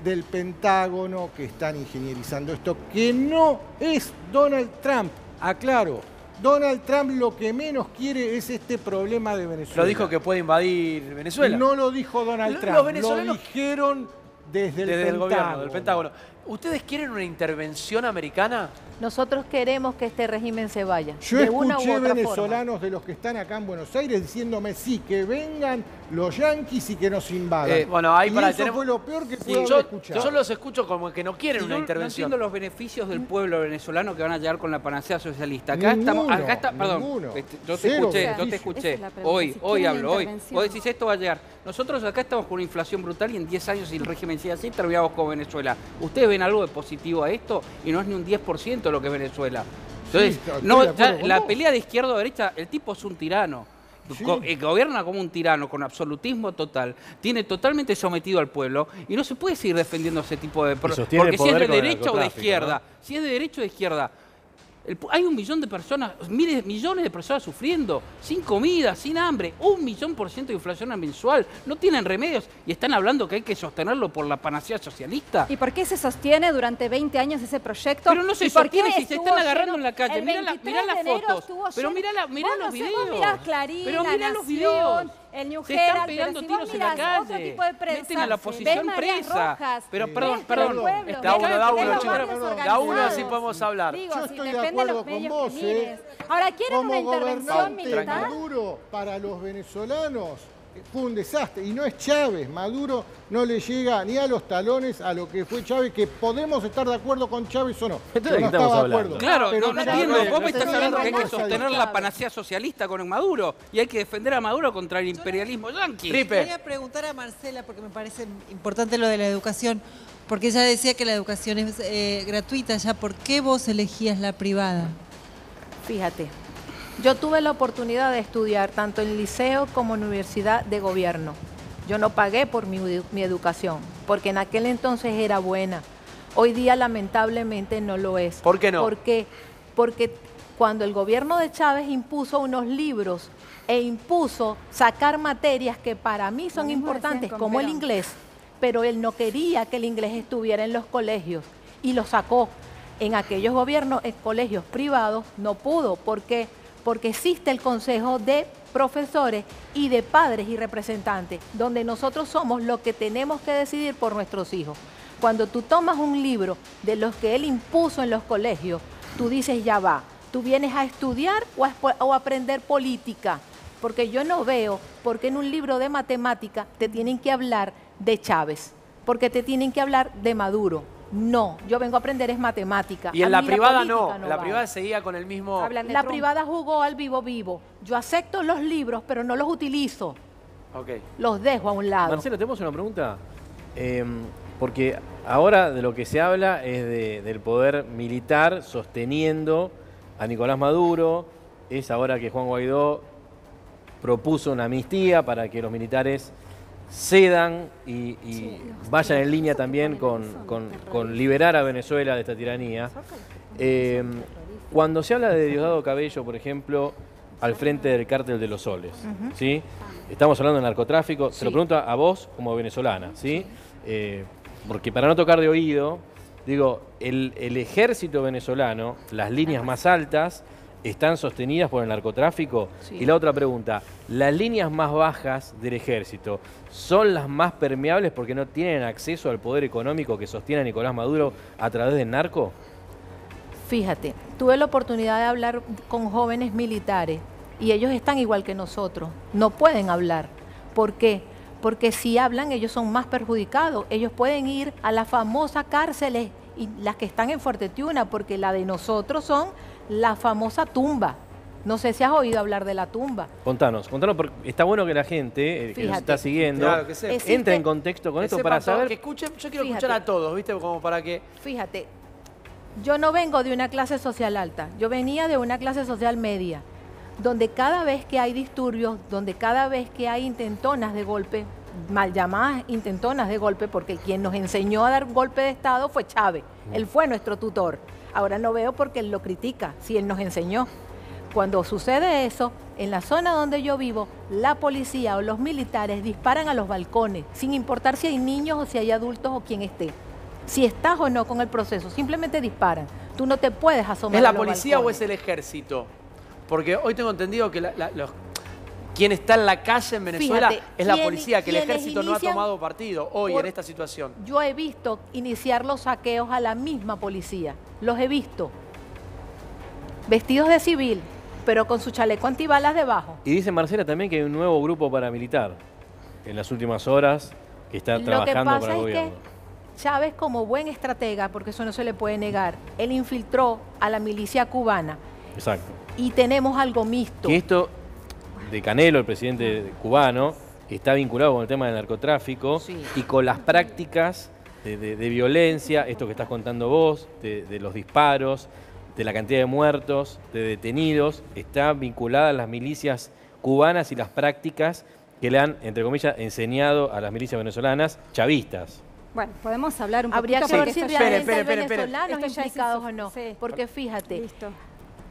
del Pentágono que están ingenierizando esto, que no es Donald Trump. Aclaro, Donald Trump lo que menos quiere es este problema de Venezuela. Lo dijo que puede invadir Venezuela. No lo dijo Donald Los Trump, venezolanos- lo dijeron desde el Desde el Pentágono. gobierno, del Pentágono. ¿Ustedes quieren una intervención americana? Nosotros queremos que este régimen se vaya. Yo de una u escuché otra venezolanos de los que están acá en Buenos Aires diciéndome sí, que vengan los yanquis y que nos invadan. Bueno, ahí y para- eso tenemos- fue lo peor que Sí, pude yo, haber escuchado. yo los escucho como que no quieren Y una yo intervención. No entiendo los beneficios del pueblo venezolano que van a llegar con la panacea socialista. Acá Ninguno, estamos, acá está, perdón, ninguno. yo te Cero escuché, beneficio. yo te Esa escuché. es la pregunta, Hoy, si hoy quieren hablo, una hoy. intervención. Vos decís esto va a llegar. Nosotros acá estamos con una inflación brutal y en 10 años, si el régimen sigue así, terminamos con Venezuela. ¿Ustedes ven algo de positivo a esto? Y no es ni un 10% lo que es Venezuela. Entonces, estoy no, de acuerdo ya con la vos. pelea de izquierda o derecha, el tipo es un tirano. Sí. Gobierna como un tirano, con absolutismo total, tiene totalmente sometido al pueblo y no se puede seguir defendiendo ese tipo de... sostiene Porque el si es poder de con el derecha o de narcotráfico, izquierda, ¿no? si es de derecha o de izquierda, hay 1 millón de personas, millones de personas sufriendo, sin comida, sin hambre, 1.000.000% de inflación mensual, no tienen remedios y están hablando que hay que sostenerlo por la panacea socialista. ¿Y por qué se sostiene durante 20 años ese proyecto? Pero no se ¿Y por qué sostiene si se estuvo están agarrando lleno? en la calle. El Mirá 23 las de enero fotos. estuvo Pero lleno. mirá Vos los no sé, videos. vos mirás Clarín, Pero mirá La los Nación, videos. el New Se están Herald, pegando pero si tiros vos en la mirás otro calle. tipo de prensa, Meten a la ves oposición Marías presa. Rojas, Pero ves perdón, del perdón. pueblo, Da uno, ves da de uno, los chicos. barrios Da uno, organizados. así podemos hablar. Digo, Yo si estoy de depende de acuerdo los con medios vos, que mires. Ahora, ¿quieren Como una intervención gobernante, militar? Maduro para los venezolanos fue un desastre. Y no es Chávez. Maduro no le llega ni a los talones a lo que fue Chávez, que podemos estar de acuerdo con Chávez o no. Entonces, Yo ¿de no qué estamos estaba de hablando? acuerdo. Claro, Pero no Chávez entiendo. Vos me no estás tenía hablando que hay que una cosa sostener distinta. la panacea socialista con Maduro y hay que defender a Maduro contra el imperialismo yanqui. Ripe. Quería preguntar a Marcela, porque me parece importante lo de la educación, porque ella decía que la educación es gratuita ya. ¿Por qué vos elegías la privada? Fíjate, yo tuve la oportunidad de estudiar tanto en liceo como en universidad de gobierno. Yo no pagué por mi educación, porque en aquel entonces era buena. Hoy día lamentablemente no lo es. ¿Por qué no? Porque cuando el gobierno de Chávez impuso unos libros e impuso sacar materias que para mí son mismo decían importantes, con como el Perón. inglés, pero él no quería que el inglés estuviera en los colegios y lo sacó. En aquellos gobiernos, en colegios privados, no pudo. ¿Por qué? Porque existe el Consejo de Profesores y de Padres y Representantes, donde nosotros somos los que tenemos que decidir por nuestros hijos. Cuando tú tomas un libro de los que él impuso en los colegios, tú dices, ya va, tú vienes a estudiar o a aprender política, porque yo no veo por qué en un libro de matemática te tienen que hablar de Chávez, porque te tienen que hablar de Maduro. No, yo vengo a aprender es matemática. Y en A la mí privada no. política En la vale. privada seguía con el mismo... Hablan de La Trump. privada jugó al vivo vivo. Yo acepto los libros, pero no los utilizo. Ok. Los dejo a un lado. Marcelo, ¿tenemos una pregunta? Porque ahora de lo que se habla es del poder militar sosteniendo a Nicolás Maduro. Es ahora que Juan Guaidó propuso una amnistía para que los militares cedan y vayan en línea también con liberar a Venezuela de esta tiranía. Cuando se habla de Diosdado Cabello, por ejemplo, al frente del cártel de los Soles, ¿sí? Estamos hablando de narcotráfico, se lo pregunto a vos como venezolana, ¿sí? Porque para no tocar de oído, digo, el ejército venezolano, las líneas más altas, están sostenidas por el narcotráfico. Sí. Y la otra pregunta, ¿las líneas más bajas del ejército son las más permeables porque no tienen acceso al poder económico que sostiene a Nicolás Maduro a través del narco? Fíjate, tuve la oportunidad de hablar con jóvenes militares y ellos están igual que nosotros. No pueden hablar. ¿Por qué? Porque si hablan, ellos son más perjudicados. Ellos pueden ir a las famosas cárceles y las que están en Fuerte Tiuna, porque la de nosotros son la famosa tumba. No sé si has oído hablar de la tumba. Contanos, porque está bueno que la gente que nos Fíjate. está siguiendo Claro, que sepa. Existe- entre en contexto con Que esto sepan para todos, saber. que escuchen, yo quiero Fíjate. escuchar a todos, ¿viste? Como para que... Fíjate, yo no vengo de una clase social alta, yo venía de una clase social media, donde cada vez que hay disturbios, donde cada vez que hay intentonas de golpe, mal llamadas intentonas de golpe, porque quien nos enseñó a dar golpe de Estado fue Chávez, él fue nuestro tutor. Ahora no veo porque él lo critica, si él nos enseñó. Cuando sucede eso, en la zona donde yo vivo, la policía o los militares disparan a los balcones, sin importar si hay niños o si hay adultos o quien esté. Si estás o no con el proceso, simplemente disparan. Tú no te puedes asomar ¿Es la a los policía o balcones. es el ejército? Porque hoy tengo entendido que quien está en la calle en Venezuela Fíjate, es la quien- policía, que el quienes ejército no ha inician tomado partido hoy por- en esta situación. Yo he visto iniciar los saqueos a la misma policía. Los he visto. Vestidos de civil, pero con su chaleco antibalas debajo. Y dice Marcela también que hay un nuevo grupo paramilitar en las últimas horas que está Lo que trabajando pasa para el es gobierno. que Chávez, como buen estratega, porque eso no se le puede negar, él infiltró a la milicia cubana Exacto. y tenemos algo mixto. Que esto de Canelo, el presidente cubano, está vinculado con el tema del narcotráfico Sí. y con las prácticas de violencia, esto que estás contando vos, de los disparos, de la cantidad de muertos, de detenidos, está vinculada a las milicias cubanas y las prácticas que le han, entre comillas, enseñado a las milicias venezolanas chavistas. Bueno, podemos hablar un poquito. Habría que ver si porque realmente hay espere. venezolanos Esto ya es implicados o no. sí. Porque fíjate, Listo.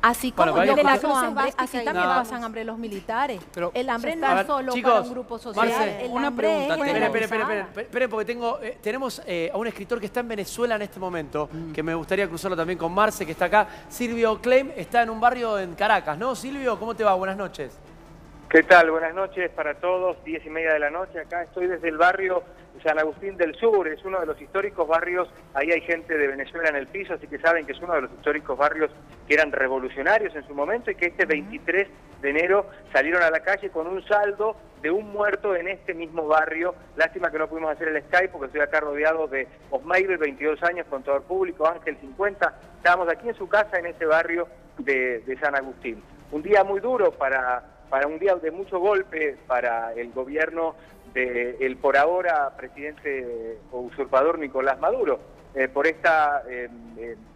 así Bueno, como pero yo hay- paso Cruces hambre, básicas así y también vamos. pasan hambre los militares. Pero- El hambre no A es ver, solo chicos, para un grupo social. Marce, El una hambre pregunta es tengo. generalizada. Esperen, porque tenemos a un escritor que está en Venezuela en este momento, que me gustaría cruzarlo también con Marce, que está acá. Silvio Klein está en un barrio en Caracas, ¿no? Silvio, ¿cómo te va? Buenas noches. ¿Qué tal? Buenas noches para todos, 10:30 de la noche. Acá estoy desde el barrio San Agustín del Sur, es uno de los históricos barrios, ahí hay gente de Venezuela en el piso, así que saben que es uno de los históricos barrios que eran revolucionarios en su momento y que este 23 de enero salieron a la calle con un saldo de un muerto en este mismo barrio. Lástima que no pudimos hacer el Skype porque estoy acá rodeado de Osmair, 22 años, contador público, Ángel, 50. Estábamos aquí en su casa en ese barrio de San Agustín. Un día muy duro para un día de mucho golpe para el gobierno del por ahora presidente o usurpador Nicolás Maduro, por esta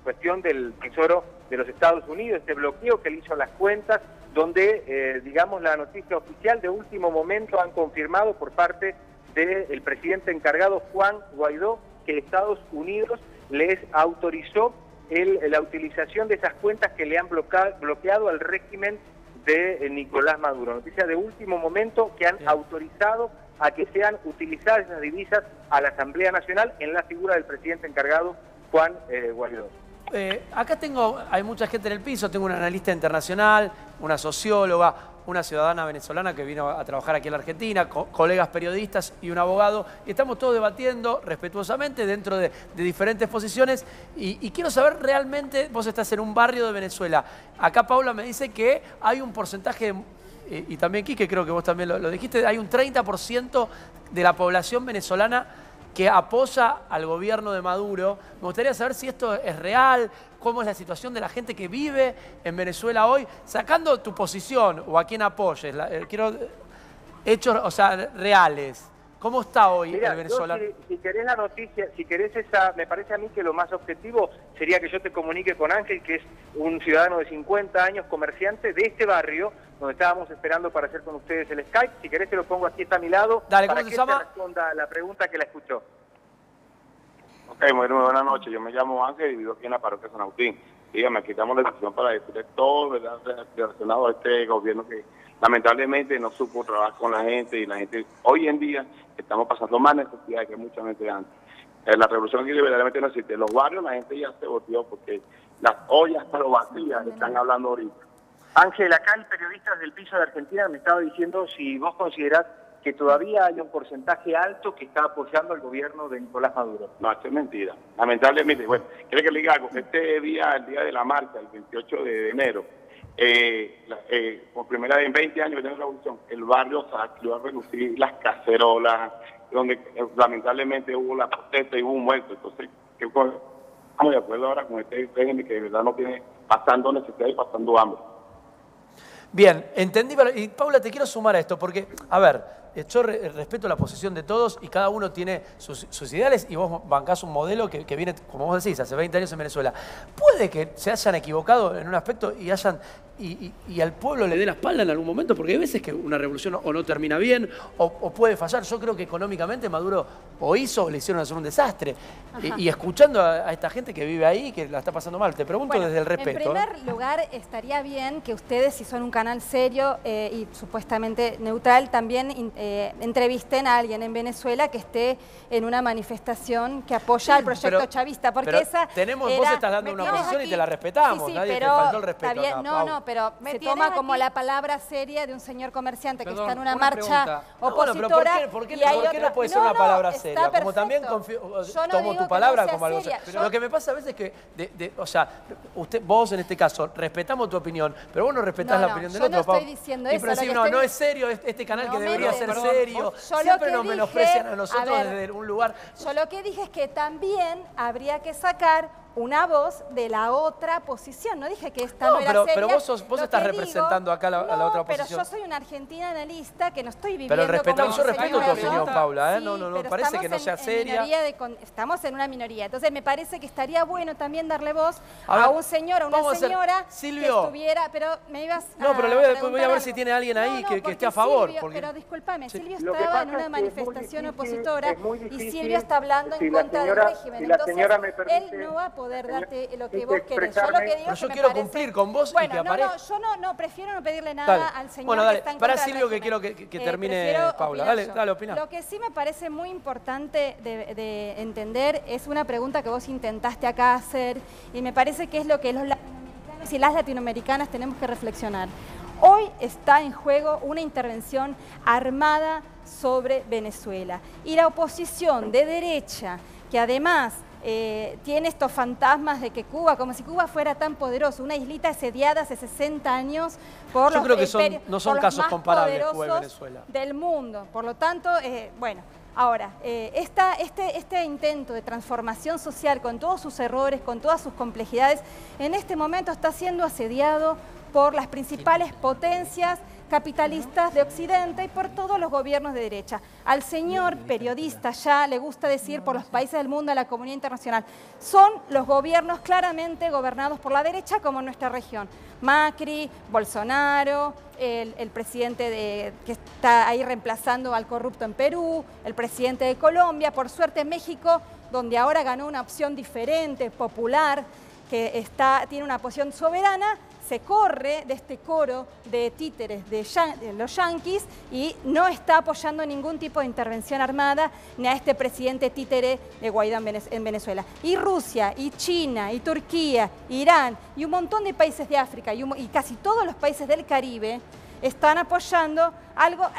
cuestión del Tesoro de los Estados Unidos, este bloqueo que le hizo a las cuentas, donde, digamos, la noticia oficial de último momento han confirmado por parte del presidente encargado Juan Guaidó que Estados Unidos les autorizó la utilización de esas cuentas que le han bloqueado al régimen de Nicolás Maduro. Noticia de último momento que han autorizado a que sean utilizadas esas divisas a la Asamblea Nacional en la figura del presidente encargado Juan Guaidó. Acá hay mucha gente en el piso, tengo una analista internacional, una socióloga, una ciudadana venezolana que vino a trabajar aquí en la Argentina, colegas periodistas y un abogado, y estamos todos debatiendo respetuosamente dentro de diferentes posiciones, y quiero saber realmente, vos estás en un barrio de Venezuela, acá Paula me dice que hay un porcentaje, y también Quique, creo que vos también lo dijiste, hay un 30% de la población venezolana que apoya al gobierno de Maduro. Me gustaría saber si esto es real, cómo es la situación de la gente que vive en Venezuela hoy, sacando tu posición o a quién apoyes. Quiero hechos, o sea, reales. ¿Cómo está hoy Mirá, el venezolano? si querés la noticia, si querés esa, me parece a mí que lo más objetivo sería que yo te comunique con Ángel, que es un ciudadano de 50 años, comerciante de este barrio, donde estábamos esperando para hacer con ustedes el Skype. Si querés te lo pongo aquí, está a mi lado, Dale, para ¿cómo que se llama? te responda la pregunta que la escuchó. Ok, muy buenas noches. Yo me llamo Ángel y vivo aquí en la parroquia San Agustín. Dígame, aquí estamos en la decisión para decirle todo, ¿verdad?, relacionado a este gobierno que lamentablemente no supo trabajar con la gente, y la gente hoy en día estamos pasando más necesidades que mucha gente antes. La revolución aquí verdaderamente no existe. En los barrios la gente ya se volvió porque las ollas pero vacías están hablando ahorita. Ángel, acá el periodista del piso de Argentina me estaba diciendo si vos considerás que todavía hay un porcentaje alto que está apoyando al gobierno de Nicolás Maduro. No, esto es mentira. Lamentablemente, bueno, quiero que le diga algo. Este día, el día de la marcha, el 28 de enero, por primera vez en 20 años de la revolución, el barrio salió a reducir las cacerolas, donde lamentablemente hubo la protesta y hubo un muerto. Entonces, estamos de acuerdo ahora con este régimen que de verdad no tiene pasando necesidad y pasando hambre. Bien, entendí. Y Paula, te quiero sumar a esto, porque, a ver, yo respeto la posición de todos y cada uno tiene sus ideales, y vos bancás un modelo que viene, como vos decís, hace 20 años en Venezuela. Puede que se hayan equivocado en un aspecto y al pueblo le dé la espalda en algún momento, porque hay veces que una revolución o no termina bien o puede fallar. Yo creo que económicamente Maduro o hizo o le hicieron hacer un desastre. Y escuchando a esta gente que vive ahí, que la está pasando mal, te pregunto Bueno, desde el respeto. En primer lugar, estaría bien que ustedes, si son un canal serio y supuestamente neutral, también entrevisten a alguien en Venezuela que esté en una manifestación que apoya al proyecto chavista, porque pero esa vos estás dando una posición y te la respetamos. Sí, sí, Nadie pero te faltó el respeto está bien, acá, no, Pau. no, pero ¿Me se tienes toma a como ti? la palabra seria de un señor comerciante que Perdón, está en una una marcha pregunta. Bueno, pero opositora. ¿por qué y hay no otra- puede ser una palabra está seria? Como también perfecto. Yo no tomo digo tu que no palabra sea como algo seria. serio. Lo que me pasa a veces es que, o sea, vos en este caso, respetamos tu opinión, pero vos no respetás la opinión del yo otro, no Pau. estoy diciendo Y eso, pero lo sí, que no, estoy no es serio este canal No que me debería metas. ser Perdón, serio. yo lo Siempre que nos dije- menosprecian a a nosotros ver, desde un lugar. Yo lo que dije es que también habría que sacar una voz de la otra posición. No dije que esta no era seria. Pero vos estás representando acá a la otra posición. Pero yo soy una argentina analista que no estoy viviendo pero yo respeto tu opinión, Paula. Sí, no parece que no sea seria. Estamos en una minoría. Entonces me parece que estaría bueno también darle voz a un señor, a una señora Silvio, que estuviera... Pero me ibas No, pero voy a ver si tiene alguien ahí que esté a favor. Silvio, pero discúlpame, Silvio estaba en una manifestación opositora y Silvio está hablando en contra del régimen. Entonces, él no va a poder darte lo que vos querés. Yo lo que digo yo quiero cumplir con vos y que aparezca. Yo no, prefiero no pedirle nada al señor que está en contra del Silvio, régimen. que quiero que termine Paula. Dale, opina. Lo que sí me parece muy importante de entender es una pregunta que vos intentaste acá hacer y me parece que es lo que los latinoamericanos y las latinoamericanas tenemos que reflexionar. Hoy está en juego una intervención armada sobre Venezuela y la oposición de derecha, que además tiene estos fantasmas de que Cuba, como si Cuba fuera tan poderoso, una islita asediada hace 60 años por Yo los creo que no son casos más comparables Cuba y Venezuela del mundo. Por lo tanto, bueno, ahora, este intento de transformación social con todos sus errores, con todas sus complejidades, en este momento está siendo asediado por las principales potencias capitalistas de Occidente y por todos los gobiernos de derecha. Al señor periodista ya le gusta decir por los países del mundo, a la comunidad internacional, son los gobiernos claramente gobernados por la derecha como en nuestra región. Macri, Bolsonaro, el presidente que está ahí reemplazando al corrupto en Perú, el presidente de Colombia, por suerte México, donde ahora ganó una opción diferente, popular, que tiene una posición soberana, se corre de este coro de títeres de los yanquis y no está apoyando ningún tipo de intervención armada ni a este presidente títere de Guaidó en Venezuela. Y Rusia, y China, y Turquía, Irán y un montón de países de África y casi todos los países del Caribe están apoyando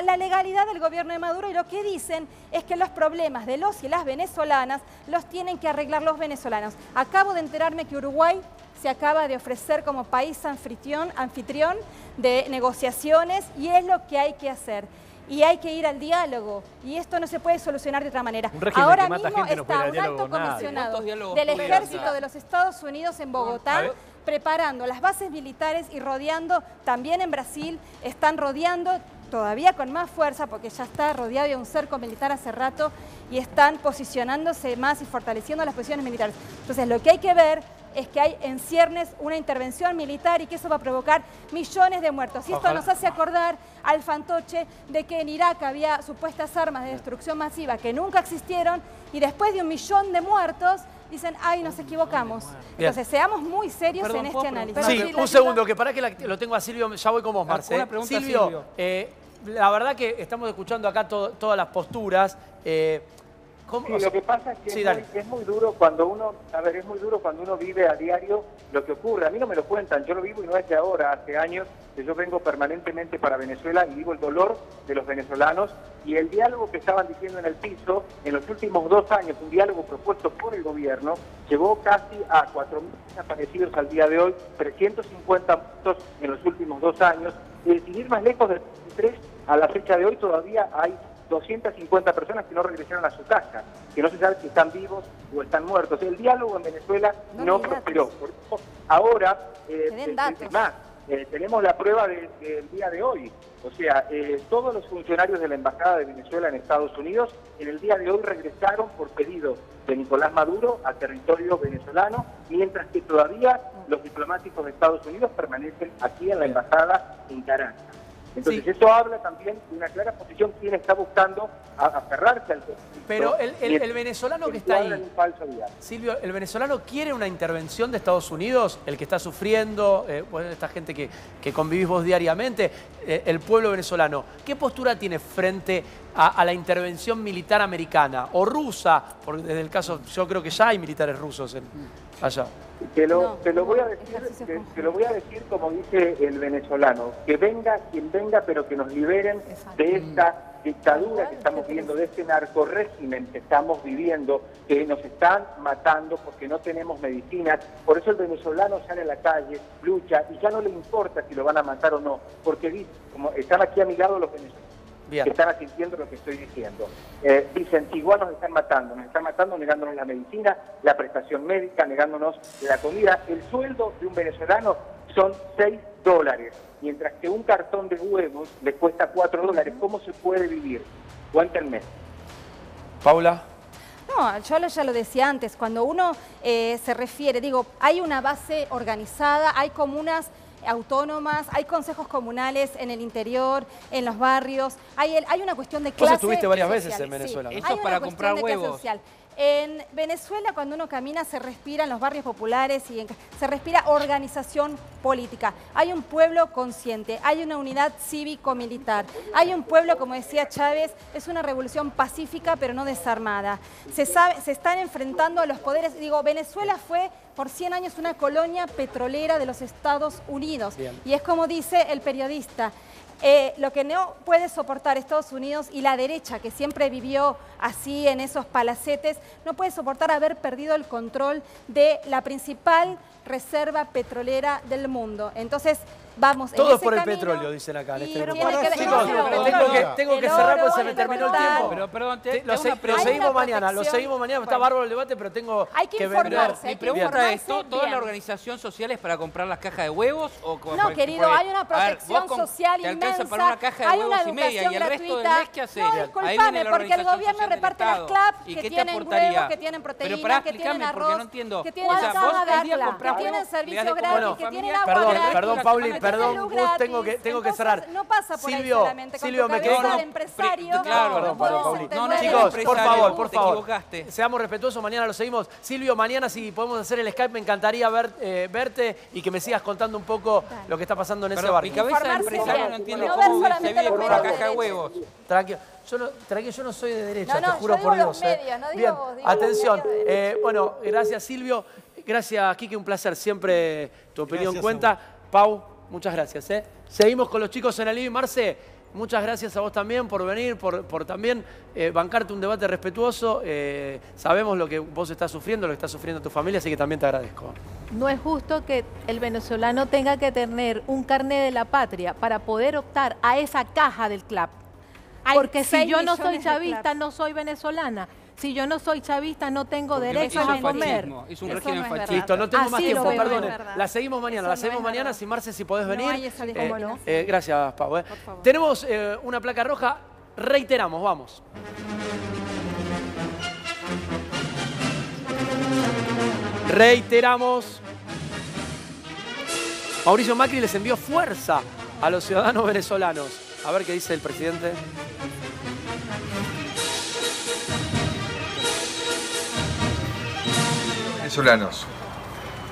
la legalidad del gobierno de Maduro y lo que dicen es que los problemas de los y las venezolanas los tienen que arreglar los venezolanos. Acabo de enterarme que Uruguay se acaba de ofrecer como país anfitrión de negociaciones y es lo que hay que hacer. Y hay que ir al diálogo. Y esto no se puede solucionar de otra manera. Ahora mismo está un alto comisionado del ejército de los Estados Unidos en Bogotá preparando las bases militares y rodeando, también en Brasil, están rodeando todavía con más fuerza porque ya está rodeado de un cerco militar hace rato y están posicionándose más y fortaleciendo las posiciones militares. Entonces lo que hay que ver es que hay en ciernes una intervención militar y que eso va a provocar millones de muertos. Y esto nos hace acordar al fantoche de que en Irak había supuestas armas de destrucción masiva que nunca existieron y después de 1 millón de muertos dicen, ay, nos equivocamos. Entonces, seamos muy serios en este análisis. Sí, un segundo, que para que lo tengo a Silvio, ya voy con vos, Marce. Una pregunta, Silvio, la verdad que estamos escuchando acá todas las posturas. Sí, lo que pasa es que es muy duro cuando uno, es muy duro cuando uno vive a diario lo que ocurre. A mí no me lo cuentan, yo lo vivo y no es de ahora, hace años que yo vengo permanentemente para Venezuela y vivo el dolor de los venezolanos y el diálogo que estaban diciendo en el piso, en los últimos 2 años, un diálogo propuesto por el gobierno, llevó casi a 4.000 desaparecidos al día de hoy, 350 muertos en los últimos 2 años, y sin ir más lejos del 23 a la fecha de hoy todavía hay 250 personas que no regresaron a su casa, que no se sabe si están vivos o están muertos. El diálogo en Venezuela no prosperó. Ahora, tenemos la prueba del día de hoy. O sea, todos los funcionarios de la Embajada de Venezuela en Estados Unidos en el día de hoy regresaron por pedido de Nicolás Maduro a territorio venezolano, mientras que todavía los diplomáticos de Estados Unidos permanecen aquí en la Embajada en Caracas. Entonces eso habla también de una clara posición quien está buscando aferrarse al conflicto. Pero el venezolano que está ahí, Silvio, ¿el venezolano quiere una intervención de Estados Unidos? El que está sufriendo, esta gente que convivís vos diariamente, el pueblo venezolano, ¿qué postura tiene frente a la intervención militar americana o rusa? Porque desde el caso, yo creo que ya hay militares rusos allá. Te lo voy a decir como dice el venezolano, que venga quien venga, pero que nos liberen de esta dictadura que estamos viviendo, de este narcorrégimen que estamos viviendo, que nos están matando porque no tenemos medicinas. Por eso el venezolano sale a la calle, lucha y ya no le importa si lo van a matar o no, porque dice, como están aquí a mi lado los venezolanos, Bien. que están asintiendo lo que estoy diciendo. Dicen, igual nos están matando negándonos la medicina, la prestación médica, negándonos la comida. El sueldo de un venezolano son $6, mientras que un cartón de huevos le cuesta $4. ¿Cómo se puede vivir? Cuéntenme. Paula. No, yo ya lo decía antes, cuando uno se refiere, digo, hay una base organizada, hay comunas autónomas, hay consejos comunales en el interior, en los barrios, hay una cuestión de clase. Vos estuviste varias social, veces en Venezuela. Sí. Eso Hay es una para cuestión comprar de clase huevos. social. En Venezuela, cuando uno camina, se respira en los barrios populares y se respira organización política. Hay un pueblo consciente, hay una unidad cívico-militar, hay un pueblo, como decía Chávez, es una revolución pacífica pero no desarmada. Se están enfrentando a los poderes. Digo, Venezuela fue por 100 años una colonia petrolera de los Estados Unidos. Bien. Y es como dice el periodista, lo que no puede soportar Estados Unidos y la derecha, que siempre vivió así en esos palacetes, no puede soportar haber perdido el control de la principal reserva petrolera del mundo. Entonces, vamos Todo en es ese por el camino petróleo, dicen acá en y este grupo. tiene que- Chicos, no, tengo que el cerrar oro, porque se me el terminó el coltán. tiempo. Pero perdón, Lo Hay seguimos una mañana, lo protección. seguimos mañana. Está Bueno. bárbaro el debate, pero tengo Hay que vender. informarse, Mi hay que pregunta informarse es, ¿toda bien. la organización social es para comprar las cajas de huevos? No, querido, hay una protección social te alcanza inmensa, para una caja de hay huevos una y media, educación y el resto del gratuita. mes, ¿qué haces? No, Ahí disculpame, viene la porque el organización gobierno social del reparte las Estado. CLAP, ¿Y que qué te tienen aportaría? huevos, que tienen Pero proteínas, pará, que tienen explícame, porque arroz, no entiendo. que tienen O sea, vos cada al día CLAP, comprás que tienen huevos, servicio le das de comer a gratis, tu que tienen familia. agua Perdón, gratis. perdón, Pauli, que perdón, tienen luz Gus, gratis. tengo que Entonces, cerrar. no pasa por ahí Silvio, solamente, con Silvio, tu me cabeza quedo- de empresario, Claro, no perdón, podés Pauli. entender No, eso. Chicos, por empresario, favor, por te favor. equivocaste. Seamos respetuosos, mañana lo seguimos. Silvio, mañana si podemos hacer el Skype, me encantaría verte y que me sigas contando un poco lo que está pasando en ese Perdón, mi barrio. cabeza de Informarse empresario bien, no entiende no cómo ver se solamente vive los con una medios de caja de derecha. huevos. Tranquilo, yo no soy de derecha, No, te no, juro yo digo por los Dios. medios, no digo Bien, vos, digo atención. los medios de Bueno, gracias Silvio, gracias Quique, un placer. Siempre tu opinión Gracias a cuenta. Pau, muchas gracias. Seguimos con los chicos en el living. Marce, muchas gracias a vos también por venir, por también bancarte un debate respetuoso. Sabemos lo que vos estás sufriendo, lo que está sufriendo tu familia, así que también te agradezco. No es justo que el venezolano tenga que tener un carnet de la patria para poder optar a esa caja del CLAP. Hay Porque si 6 yo no soy millones de chavista, CLAP. no soy venezolana. Si yo no soy chavista, no tengo Porque derecho eso a es comer. fascismo, es un Eso régimen no es verdad. fascista. Listo, no tengo Así más lo tiempo, veo, perdone. es verdad. La seguimos mañana, Eso la no seguimos es mañana. verdad. Si Marce, si podés No venir. hay esa discriminación. Gracias, Pau. Por favor. Tenemos una placa roja. Reiteramos, vamos. Reiteramos. Mauricio Macri les envió fuerza a los ciudadanos venezolanos. A ver qué dice el presidente. Venezolanos,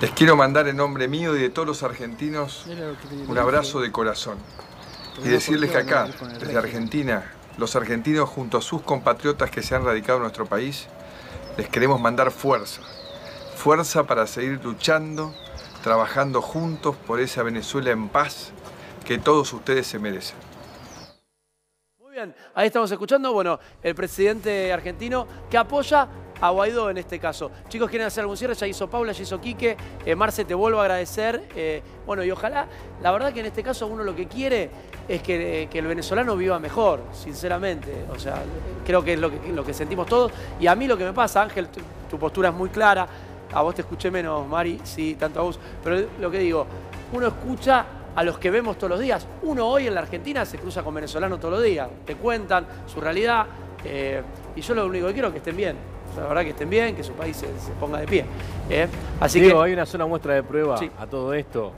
les quiero mandar en nombre mío y de todos los argentinos un abrazo de corazón y decirles que acá, desde Argentina, los argentinos junto a sus compatriotas que se han radicado en nuestro país, les queremos mandar fuerza, fuerza para seguir luchando, trabajando juntos por esa Venezuela en paz que todos ustedes se merecen. Muy bien, ahí estamos escuchando, bueno, el presidente argentino que apoya a Guaidó en este caso. Chicos, ¿quieren hacer algún cierre? Ya hizo Paula, ya hizo Quique. Marce, te vuelvo a agradecer. Bueno, y ojalá, la verdad que en este caso uno lo que quiere es que el venezolano viva mejor, sinceramente. O sea, creo que es lo que sentimos todos. Y a mí lo que me pasa, Ángel, tu postura es muy clara. A vos te escuché menos, Mari, sí, tanto a vos. Pero lo que digo, uno escucha a los que vemos todos los días. Uno hoy en la Argentina se cruza con venezolanos todos los días. Te cuentan su realidad. Y yo lo único que quiero es que estén bien. La verdad que estén bien, que su país se ponga de pie. Así Diego, que hay una sola muestra de prueba Sí. a todo esto.